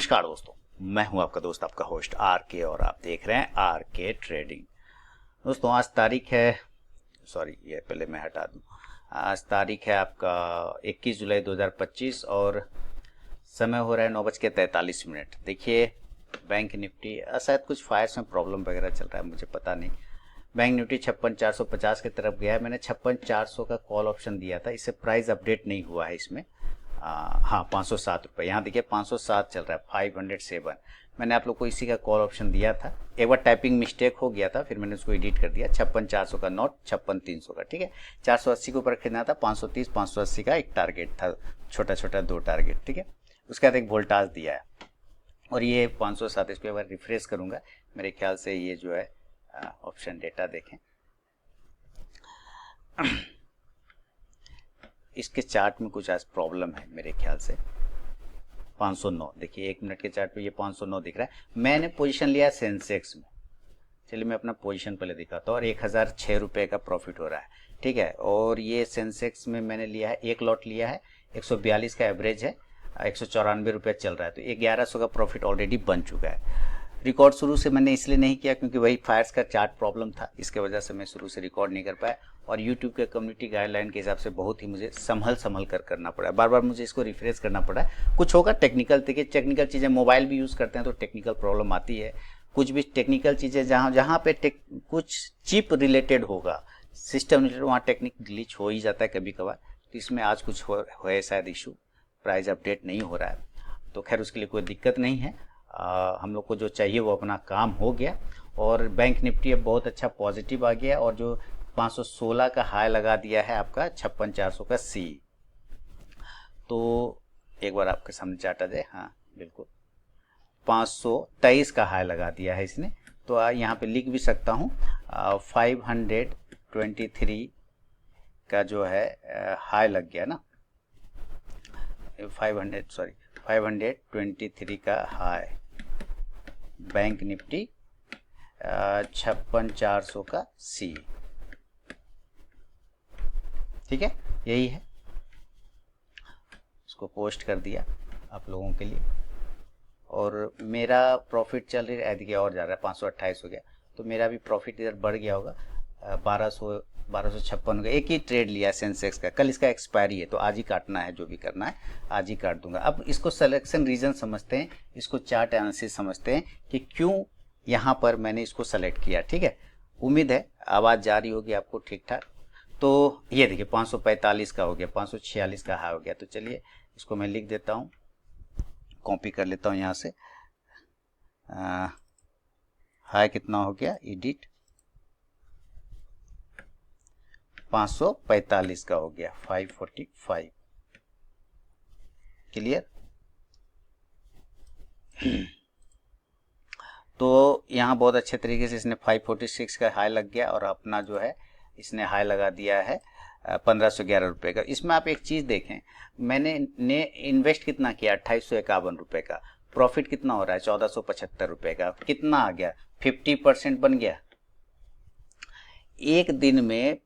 नमस्कार दोस्तों, मैं हूं आपका दोस्त, आपका होस्ट आर के, और आप देख रहे हैं आर के ट्रेडिंग। दोस्तों आज तारीख है, ये पहले मैं हटा दूं। आज तारीख है आपका 21 जुलाई 2025 और समय हो रहा है 9:43। देखिए बैंक निफ्टी शायद कुछ फायर्स में प्रॉब्लम वगैरह चल रहा है, मुझे पता नहीं। बैंक निफ्टी 56,450 की तरफ गया है। मैंने 56,400 का कॉल ऑप्शन दिया था, इससे प्राइस अपडेट नहीं हुआ है इसमें। हाँ 507 रुपये, यहाँ देखिए 507 चल रहा है, 507। मैंने आप लोग को इसी का कॉल ऑप्शन दिया था। एक बार टाइपिंग मिस्टेक हो गया था, फिर मैंने उसको एडिट कर दिया। 56,400 का नॉट 56,300 का, ठीक है। 480 के ऊपर खरीदना था, 530 580 का एक टारगेट था, छोटा छोटा 2 टारगेट, ठीक है। उसके बाद एक वोल्टाज दिया है और ये 507। इस पर एक बार रिफ्रेश करूँगा, मेरे ख्याल से ये जो है ऑप्शन डेटा देखें, इसके चार्ट में कुछ आज प्रॉब्लम है मेरे ख्याल से। 509 देखिए, 1 मिनट के चार्ट पे ये 509 दिख रहा है। मैंने पोजीशन लिया सेंसेक्स में, चलिए मैं अपना पोजीशन पहले दिखाता हूँ। और 1006 रुपये का प्रॉफिट हो रहा है, ठीक है। और ये सेंसेक्स में मैंने लिया है, एक लॉट लिया है, 142 का एवरेज है, 194 रुपये चल रहा है, तो 1100 का प्रॉफिट ऑलरेडी बन चुका है। रिकॉर्ड शुरू से मैंने इसलिए नहीं किया क्योंकि वही फायर्स का चार्ट प्रॉब्लम था, इसके वजह से मैं शुरू से रिकॉर्ड नहीं कर पाया। और YouTube के कम्युनिटी गाइडलाइन के हिसाब से बहुत ही मुझे संभल कर करना पड़ा, बार बार मुझे इसको रिफ्रेश करना पड़ा। कुछ होगा टेक्निकल, देखिए टेक्निकल चीज़ें, मोबाइल भी यूज़ करते हैं तो टेक्निकल प्रॉब्लम आती है। कुछ भी टेक्निकल चीज़ें जहाँ पे कुछ चिप रिलेटेड होगा, सिस्टम रिलेटेड, वहाँ टेक्निक ग्लिच हो ही जाता है कभी कभार। तो इसमें आज कुछ है शायद इशू, प्राइस अपडेट नहीं हो रहा है, तो खैर उसके लिए कोई दिक्कत नहीं है। हम लोग को जो चाहिए वो अपना काम हो गया। और बैंक निफ्टी अब बहुत अच्छा पॉजिटिव आ गया, और जो 516 का हाई लगा दिया है आपका 56,400 का सी। तो एक बार आपके सामने चार्ट आ जाए, हाँ बिल्कुल 523 का हाई लगा दिया है इसने। तो यहाँ पे लिख भी सकता हूँ 523 का जो है हाई लग गया ना, 523 का हाई बैंक निफ्टी, 56,400 का सी, ठीक है, यही है। इसको पोस्ट कर दिया आप लोगों के लिए। और मेरा प्रॉफिट चल रही है, देखिए और जा रहा है, 528 हो गया, तो मेरा भी प्रॉफिट इधर बढ़ गया होगा, 1256 हो गया। एक ही ट्रेड लिया है सेंसेक्स का, कल इसका एक्सपायरी है, तो आज ही काटना है, जो भी करना है आज ही काट दूंगा। अब इसको सिलेक्शन रीजन समझते हैं, इसको चार्ट एनालिसिस समझते हैं कि क्यों यहाँ पर मैंने इसको सेलेक्ट किया, ठीक है। उम्मीद है आवाज़ जा रही होगी आपको ठीक ठाक। तो ये देखिए 545 का हो गया, 546 का हाई हो गया। तो चलिए इसको मैं लिख देता हूँ, कॉपी कर लेता हूँ यहाँ से। हाई कितना हो गया, एडिट 545 का हो गया, 545, क्लियर। तो यहाँ बहुत अच्छे तरीके से इसने 546 का हाई लग गया, और अपना जो है इसने हाई लगा दिया है 1511 रुपये का। इसमें आप एक चीज़ देखें, मैंने इन्वेस्ट कितना किया, 2851 रुपये का। प्रॉफिट कितना हो रहा है, 1475 रुपये का। कितना आ गया, 50% बन गया। एक दिन में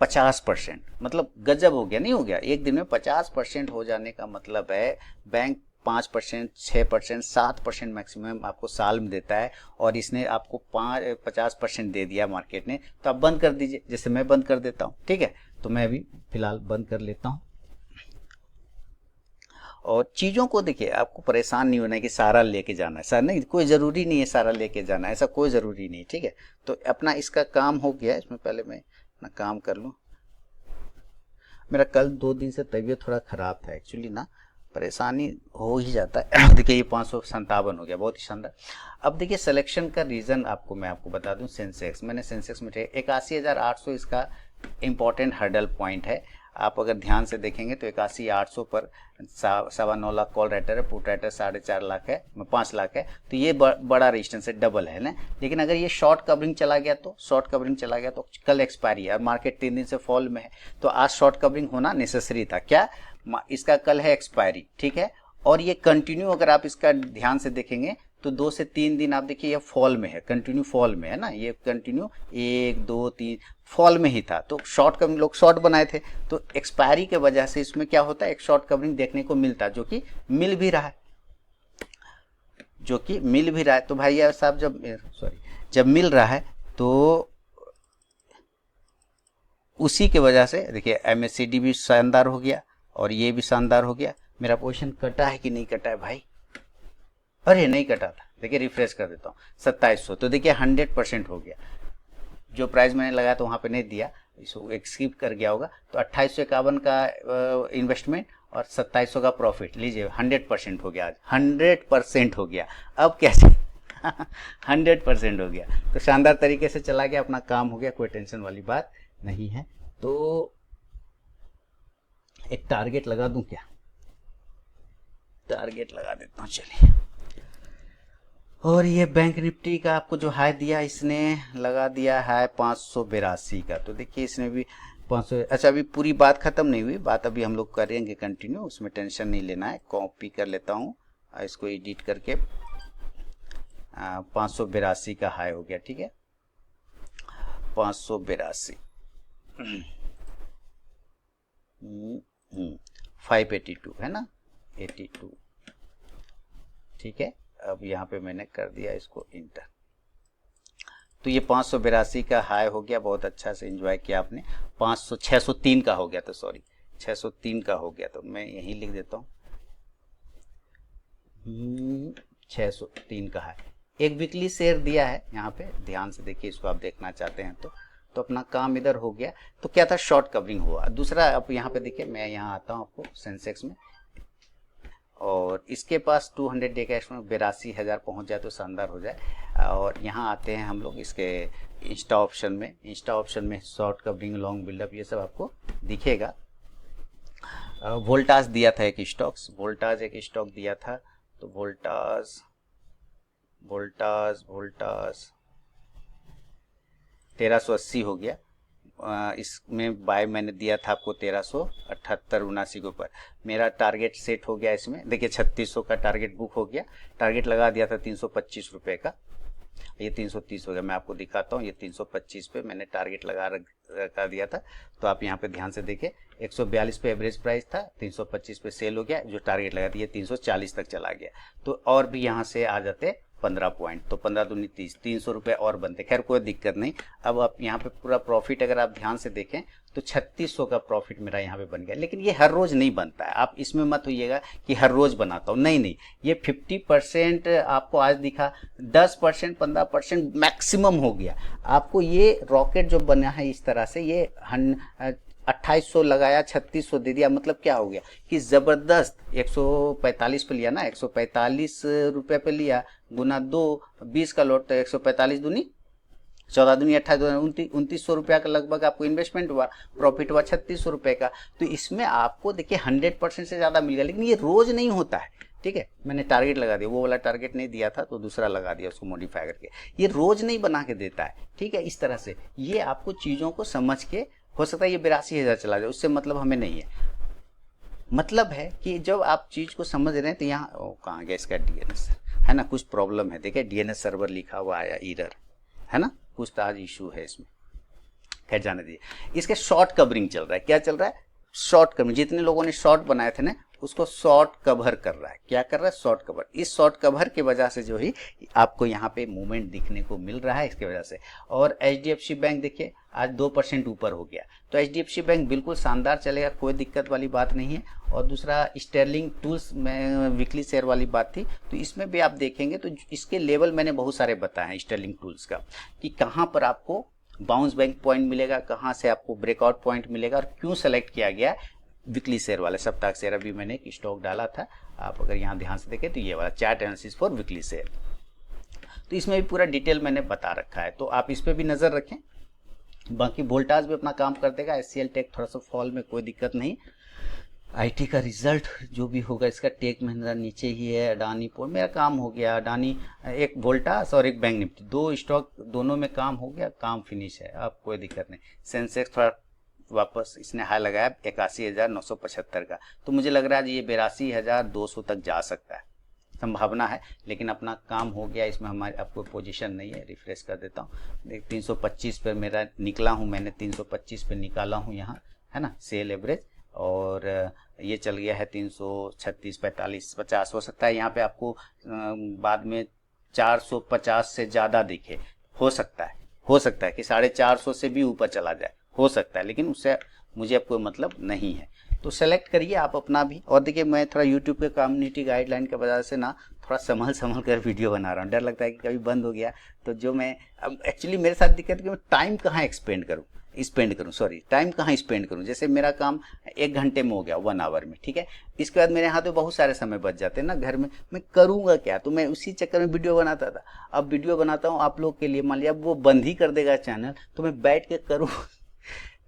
50%, मतलब गजब हो गया, नहीं हो गया। एक दिन में 50% हो जाने का मतलब है बैंक 5%, 6%, 7% मैक्सिमम आपको साल में देता है, और इसने आपको 50% दे दिया मार्केट ने। तो आप बंद कर दीजिए, जैसे मैं बंद कर देता हूँ, ठीक है। तो मैं अभी फिलहाल बंद कर लेता हूँ। और चीज़ों को देखिए, आपको परेशान नहीं होना है कि सारा लेके जाना है, सर नहीं, कोई ज़रूरी नहीं है सारा लेके जाना, ऐसा कोई ज़रूरी नहीं, ठीक है। तो अपना इसका काम हो गया, इसमें पहले मैं अपना काम कर लूँ। मेरा कल 2 दिन से तबीयत थोड़ा ख़राब था एक्चुअली ना, परेशानी हो ही जाता है। देखिए ये 557 हो गया, बहुत ही शानदार। अब देखिए सिलेक्शन का रीज़न मैं आपको बता दूं। सेंसेक्स, मैंने सेंसेक्स में 81,800 इसका इम्पॉर्टेंट हर्डल पॉइंट है। आप अगर ध्यान से देखेंगे तो 81,800 पर 9.25 लाख कॉल राइटर है, पुट राइटर 4.5 लाख है, 5 लाख है। तो ये बड़ा रेजिस्टेंस है, डबल है ना। लेकिन अगर ये शॉर्ट कवरिंग चला गया तो कल एक्सपायरी है, और मार्केट 3 दिन से फॉल में है, तो आज शॉर्ट कवरिंग होना नेसेसरी था। क्या इसका कल है एक्सपायरी, ठीक है। और ये कंटिन्यू, अगर आप इसका ध्यान से देखेंगे तो 2 से 3 दिन आप देखिए ये फॉल में है, कंटिन्यू फॉल में है ना, ये कंटिन्यू 1 2 3 फॉल में ही था। तो शॉर्ट कवरिंग, लोग शॉर्ट बनाए थे, तो एक्सपायरी के वजह से इसमें क्या होता है, एक शॉर्ट कवरिंग देखने को मिलता है, जो कि मिल भी रहा है, जो कि मिल भी रहा है। तो भाई यार साहब जब मिल रहा है तो उसी के वजह से देखिए MACD भी शानदार हो गया और ये भी शानदार हो गया। मेरा पोजीशन कटा है कि नहीं कटा है भाई? अरे नहीं कटा था, देखिए रिफ्रेश कर देता हूँ 2700, तो देखिए 100% हो गया। जो प्राइस मैंने लगाया तो वहाँ पे नहीं दिया, इसको स्किप कर गया होगा। तो 2851 का इन्वेस्टमेंट और 2700 का प्रॉफिट लीजिए, 100% हो गया आज, 100% हो गया। अब कैसे 100% हो गया, तो शानदार तरीके से चला गया, अपना काम हो गया, कोई टेंशन वाली बात नहीं है। तो एक टारगेट लगा दूं क्या? टारगेट लगा देता हूँ, चलिए। और ये बैंक निफ्टी का आपको जो हाई दिया, इसने लगा दिया है 582 का। तो देखिए इसने भी 500, अच्छा अभी पूरी बात खत्म नहीं हुई, बात अभी हम लोग करेंगे कंटिन्यू, उसमें टेंशन नहीं लेना है। कॉपी कर लेता हूँ, इसको एडिट करके 582 का हाई हो गया, ठीक है 582, 582 है ना, 82, ठीक है। अब यहाँ पे मैंने कर दिया इसको इंटर, तो ये 582 का हाई हो गया, बहुत अच्छा से एंजॉय किया आपने। 603 का हो गया, तो सॉरी 603 का हो गया, तो मैं यहीं लिख देता हूँ 603 का हाई। एक वीकली शेयर दिया है यहाँ पे, ध्यान से देखिए इसको, आप देखना चाहते हैं तो अपना काम इधर हो गया। तो क्या था, शॉर्ट कवरिंग हुआ। दूसरा आप यहाँ पे देखिए, मैं यहाँ आता हूँ आपको सेंसेक्स में, और इसके पास 200 डे कैश में 82,000 पहुँच जाए तो शानदार हो जाए। और यहाँ आते हैं हम लोग इसके इंस्टा ऑप्शन में। इंस्टा ऑप्शन में शॉर्ट कवरिंग, लॉन्ग बिल्डअप, ये सब आपको दिखेगा। वोल्टास दिया था एक स्टॉक्स, वोल्टास एक स्टॉक दिया था, तो वोल्टास 1380 हो गया। इसमें बाय मैंने दिया था आपको 1378-79 के ऊपर। मेरा टारगेट सेट हो गया इसमें, देखिए 3600 का टारगेट बुक हो गया। टारगेट लगा दिया था 325 रुपये का, ये 330 हो गया। मैं आपको दिखाता हूँ, ये 325 पे मैंने टारगेट लगा दिया था। तो आप यहाँ पे ध्यान से देखिए, 142 पे एवरेज प्राइस था, 325 पे सेल हो गया, जो टारगेट लगा दिया 340 तक चला गया। तो और भी यहाँ से आ जाते 15 पॉइंट, तो 15 दूनी 30, 300 रुपये और बनते। खैर कोई दिक्कत नहीं। अब आप यहाँ पे पूरा प्रॉफिट अगर आप ध्यान से देखें तो 3600 का प्रॉफिट मेरा यहाँ पे बन गया। लेकिन ये हर रोज नहीं बनता है, आप इसमें मत होइएगा कि हर रोज बनाता हूँ, नहीं, ये 50% आपको आज दिखा, 10%, 15% मैक्सिमम हो गया। आपको ये रॉकेट जो बना है इस तरह से, ये 2800 लगाया, 3600 दे दिया, मतलब क्या हो गया कि जबरदस्त 145 पे लिया ना, 145 रुपये पे लिया, गुना 2, 20 का लॉट, तो 145 दूनी 14 दूनी 28, 2900 रुपया का लगभग आपको इन्वेस्टमेंट हुआ, प्रॉफिट हुआ 3600 रुपये का। तो इसमें आपको देखिए 100% से ज़्यादा मिल गया, लेकिन ये रोज नहीं होता है, ठीक है। मैंने टारगेट लगा दिया, वो वाला टारगेट नहीं दिया था तो दूसरा लगा दिया, उसको मॉडिफाई करके। ये रोज नहीं बना के देता है, ठीक है। इस तरह से ये आपको चीज़ों को समझ के, हो सकता है ये 82,000 चला जाए, उससे मतलब हमें नहीं है। मतलब है कि जब आप चीज़ को समझ रहे हैं तो यहाँ कहाँ गया इसका DNS, है ना, कुछ प्रॉब्लम है। देखिए DNS सर्वर लिखा हुआ आया, एरर है ना, कुछ तो आज इशू है इसमें। खैर जाने दीजिए। इसके शॉर्ट कवरिंग चल रहा है, क्या चल रहा है, शॉर्ट कवरिंग। जितने लोगों ने शॉर्ट बनाए थे ना, उसको शॉर्ट कवर कर रहा है। क्या कर रहा है, शॉर्ट कवर। इस शॉर्ट कवर की वजह से जो ही आपको यहाँ पे मूवमेंट दिखने को मिल रहा है, इसकी वजह से। और HDFC बैंक देखिए आज 2% ऊपर हो गया, तो HDFC बैंक बिल्कुल शानदार चलेगा, कोई दिक्कत वाली बात नहीं है। और दूसरा स्टर्लिंग टूल्स में वीकली शेयर वाली बात थी, तो इसमें भी आप देखेंगे तो इसके लेवल मैंने बहुत सारे बताए हैं स्टर्लिंग टूल्स का, कि कहाँ पर आपको बाउंस बैक पॉइंट मिलेगा, कहाँ से आपको ब्रेकआउट पॉइंट मिलेगा, और क्यों सेलेक्ट किया गया वीकली शेयर वाले। सप्ताह शेयर अभी मैंने एक स्टॉक डाला था, आप अगर यहाँ ध्यान से देखें तो ये वाला chart analysis for weekly share, तो इसमें भी पूरा डिटेल मैंने बता रखा है, तो आप इस पर भी नज़र रखें। बाकी वोल्टास भी अपना काम कर देगा। SCL टेक थोड़ा सा फॉल में, कोई दिक्कत नहीं। IT का रिजल्ट जो भी होगा, इसका टेक महिंद्रा नीचे ही है, अडानी पोर्ट, मेरा काम हो गया। अडानी, एक वोल्टास और एक बैंक निफ्टी, 2 स्टॉक, दोनों में काम हो गया, काम फिनिश है, अब कोई दिक्कत नहीं। सेंसेक्स थोड़ा वापस इसने हाई लगाया 81,975 का, तो मुझे लग रहा है ये 82,200 तक जा सकता है, संभावना है। लेकिन अपना काम हो गया, इसमें हमारे आपको पोजीशन नहीं है। रिफ्रेश कर देता हूँ, 325 पे मेरा निकला हूँ, मैंने 325 पे निकाला हूँ यहाँ, है ना, सेल एवरेज, और ये चल गया है 336, 45, 50। हो सकता है यहाँ पे आपको बाद में 450 से ज़्यादा दिखे, हो सकता है कि 450 से भी ऊपर चला जाए, हो सकता है, लेकिन उससे मुझे अब कोई मतलब नहीं है। तो सेलेक्ट करिए आप अपना भी। और देखिए मैं थोड़ा यूट्यूब के कम्युनिटी गाइडलाइन की वजह से ना थोड़ा संभल कर वीडियो बना रहा हूँ। डर लगता है कि कभी बंद हो गया तो जो मैं अब एक्चुअली मेरे साथ दिक्कत है कि मैं टाइम कहाँ टाइम कहाँ स्पेंड करूँ। जैसे मेरा काम 1 घंटे में हो गया, 1 आवर में, ठीक है। इसके बाद मेरे हाथ में बहुत सारे समय बच जाते हैं ना घर में, मैं करूँगा क्या? तो मैं उसी चक्कर में वीडियो बनाता था। अब वीडियो बनाता हूँ आप लोग के लिए, मान लिया अब वो बंद ही कर देगा चैनल, तो मैं बैठ के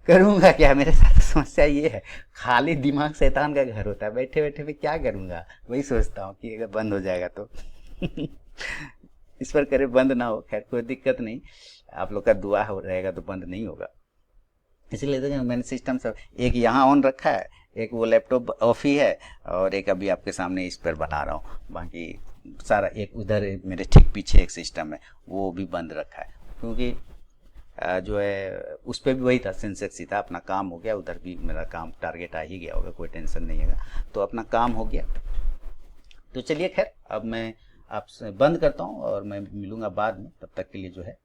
करूँगा क्या? मेरे साथ समस्या ये है, खाली दिमाग शैतान का घर होता है, बैठे बैठे मैं क्या करूँगा, वही सोचता हूँ कि अगर बंद हो जाएगा तो इस पर करे बंद ना हो, खैर कोई दिक्कत नहीं, आप लोग का दुआ हो रहेगा तो बंद नहीं होगा। इसलिए देखिए मैंने सिस्टम सब एक यहाँ ऑन रखा है, एक वो लैपटॉप ऑफ ही है, और एक अभी आपके सामने इस पर बना रहा हूँ। बाकी सारा एक उधर मेरे ठीक पीछे एक सिस्टम है, वो भी बंद रखा है, क्योंकि जो है उस पर भी वही था, सेंसेक्स ही था। अपना काम हो गया, उधर भी मेरा काम टारगेट आ ही गया होगा, कोई टेंशन नहीं है, तो अपना काम हो गया। तो चलिए खैर अब मैं आपसे बंद करता हूँ और मैं मिलूँगा बाद में। तब तक के लिए जो है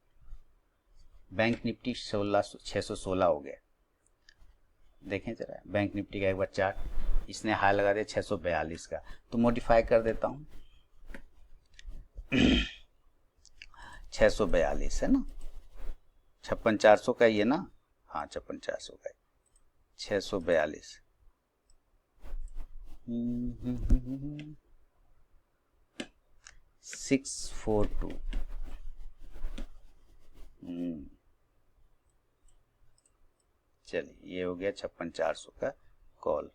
बैंक निफ्टी 616 हो गया। देखें जरा बैंक निफ्टी का एक बार चार्ट, इसने हाई लगा दिया 642 का, तो मॉडिफाई कर देता हूँ 642 है ना, 56,400 का ये ना, हाँ 56,400 का 642 642 चलिए ये हो गया 56,400 का कॉल।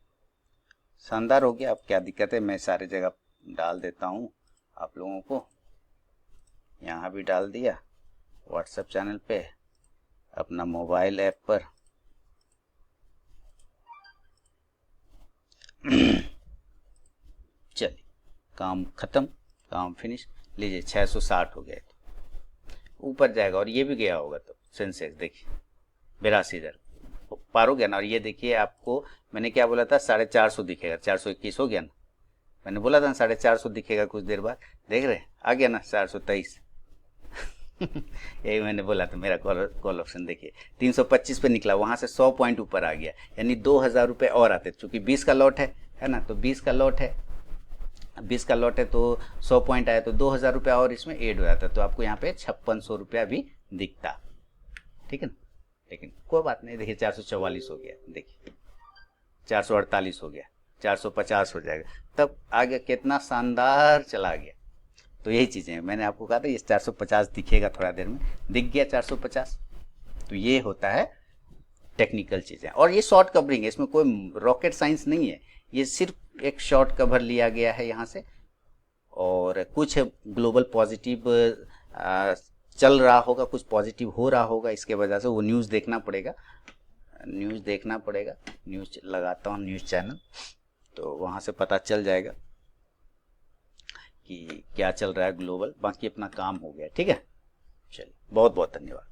शानदार हो गया। अब क्या दिक्कत है, मैं सारी जगह डाल देता हूँ आप लोगों को, यहाँ भी डाल दिया, व्हाट्सएप चैनल पे, अपना मोबाइल ऐप पर चलिए काम खत्म, काम फिनिश। लीजिए 660 हो गया, तो ऊपर जाएगा और ये भी गया होगा, तो सेंसेक्स देखिए 82,000 पार हो गया ना। और ये देखिए आपको मैंने क्या बोला था, 450 दिखेगा, 421 हो गया ना, मैंने बोला था ना 450 दिखेगा कुछ देर बाद, देख रहे आ गया ना 423 यही मैंने बोला था। मेरा कॉल ऑप्शन देखिए 325 पे निकला, वहां से 100 पॉइंट ऊपर आ गया, यानी 2,000 रुपये और आते, चूंकि 20 का लॉट है ना, तो 20 का लॉट है, 20 का लॉट है, तो 100 पॉइंट आया तो 2,000 रुपया और इसमें ऐड हो जाता, तो आपको यहाँ पे 5600 रुपया भी दिखता, ठीक है ना। लेकिन कोई बात नहीं, देखिए 444 हो गया, देखिए 448 हो गया, 450 हो जाएगा, तब आगे कितना शानदार चला गया। तो यही चीज़ें हैं, मैंने आपको कहा था ये 450 दिखेगा, थोड़ा देर में दिख गया 450। तो ये होता है टेक्निकल चीज़ें, और ये शॉर्ट कवरिंग है, इसमें कोई रॉकेट साइंस नहीं है, ये सिर्फ एक शॉर्ट कवर लिया गया है यहाँ से, और कुछ ग्लोबल पॉजिटिव चल रहा होगा, कुछ पॉजिटिव हो रहा होगा, इसके वजह से वो न्यूज़ देखना पड़ेगा, न्यूज़ लगाता हूँ न्यूज़ चैनल, तो वहाँ से पता चल जाएगा कि क्या चल रहा है ग्लोबल। बाकी अपना काम हो गया, ठीक है। चलिए बहुत बहुत धन्यवाद।